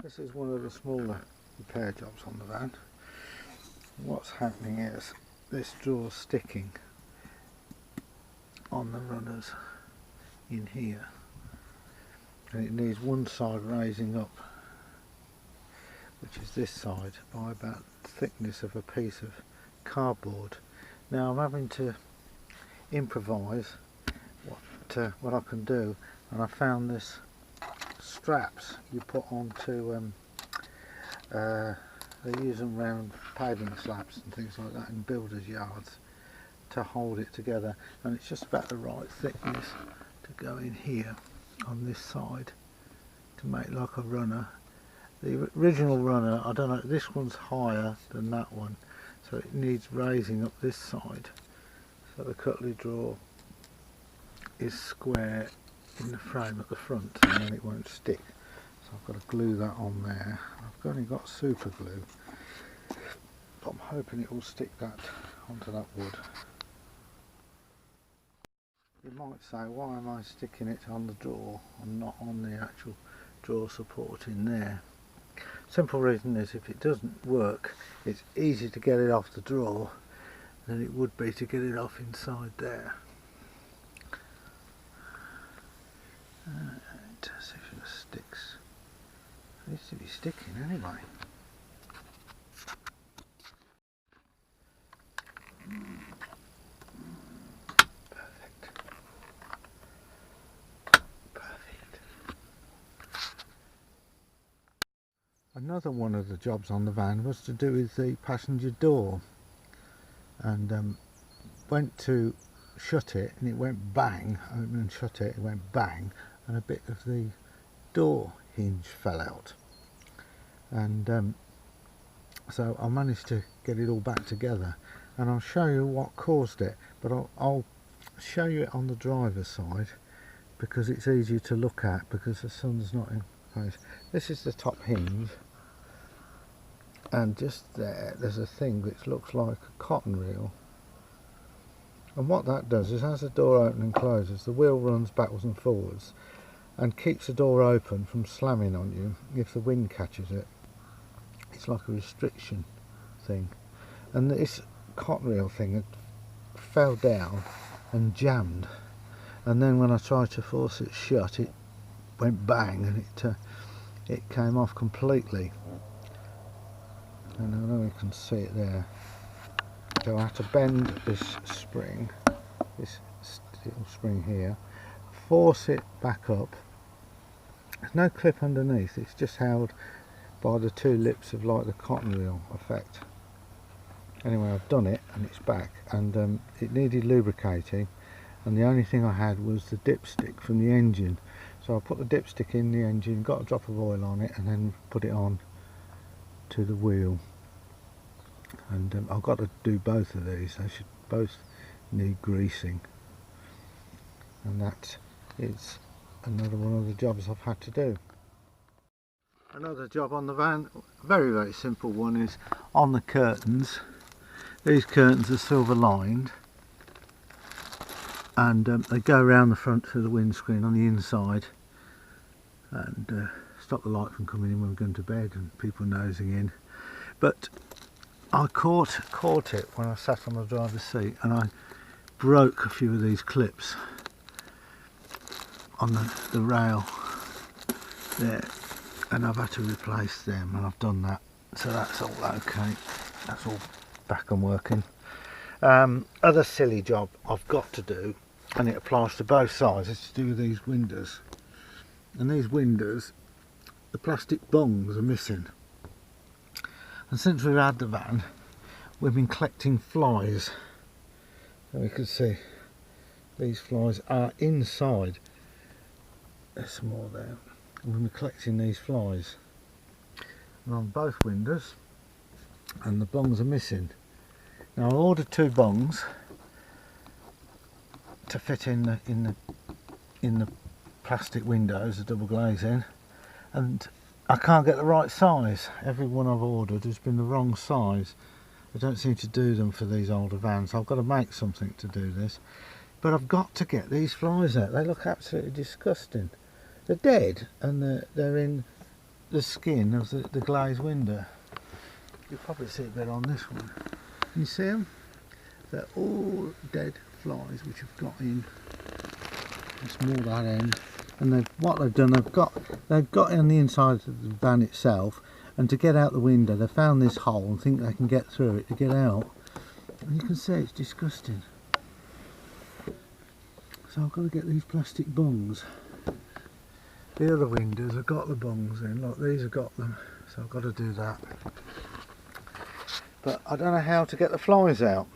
This is one of the smaller repair jobs on the van. What's happening is this draw's sticking on the runners in here, and it needs one side raising up, which is this side, by about the thickness of a piece of cardboard. Now I'm having to improvise what I can do, and I found this straps you put onto they use them around paving slabs and things like that in builders' yards to hold it together, and it's just about the right thickness to go in here on this side to make like a runner. The original runner, I don't know, this one's higher than that one, so it needs raising up this side so the cutlery drawer is square in the frame at the front, and then it won't stick. So I've got to glue that on there. I've only got super glue, but I'm hoping it will stick that onto that wood. You might say, why am I sticking it on the drawer and not on the actual drawer support in there? Simple reason is, if it doesn't work, it's easier to get it off the drawer than it would be to get it off inside there. See if it sticks. It needs to be sticking anyway. Perfect. Perfect. Another one of the jobs on the van was to do with the passenger door, and went to shut it and it went bang. Open and shut it, it went bang, and a bit of the door hinge fell out, and so I managed to get it all back together, and I'll show you what caused it, but I'll show you it on the driver's side because it's easier to look at because the sun's not in place. This is the top hinge, and just there's a thing which looks like a cotton reel, and what that does is, as the door opens and closes, the wheel runs backwards and forwards and keeps the door open from slamming on you if the wind catches it. It's like a restriction thing, and this cotton reel thing had fell down and jammed, and then when I tried to force it shut, it went bang, and it came off completely, and I know you can see it there. So I had to bend this spring, this steel spring here, force it back up. There's no clip underneath, it's just held by the two lips of like the cotton reel effect. Anyway, I've done it and it's back, and it needed lubricating, and the only thing I had was the dipstick from the engine. So I put the dipstick in the engine, got a drop of oil on it, and then put it on to the wheel. And I've got to do both of these, they should both need greasing, and that is another one of the jobs I've had to do. Another job on the van, very simple one, is on the curtains. These curtains are silver lined, and they go around the front to the windscreen on the inside, and stop the light from coming in when we're going to bed and people nosing in. But I caught it when I sat on the driver's seat, and I broke a few of these clips on the rail there, and I've had to replace them, and I've done that, so that's all okay, that's all back and working. Other silly job I've got to do, and it applies to both sides, is to do with these windows. And these windows, the plastic bungs are missing. And since we've had the van, we've been collecting flies. And we can see these flies are inside. There's some more there. And we've been collecting these flies. And on both windows, and the bungs are missing. Now I ordered 2 bungs to fit in the plastic windows, the double glazing, and I can't get the right size. Every one I've ordered has been the wrong size. I don't seem to do them for these older vans. I've got to make something to do this, but I've got to get these flies out. They look absolutely disgusting. They're dead, and they're in the skin of the glazed window. You'll probably see it better on this one. You see them? They're all dead flies which have got in. It's more that end. And what they've done, they've got on the inside of the van itself, and to get out the window they found this hole and think they can get through it to get out. And you can see it's disgusting. So I've got to get these plastic bungs. The other windows have got the bungs in, look, these have got them, so I've got to do that. But I don't know how to get the flies out.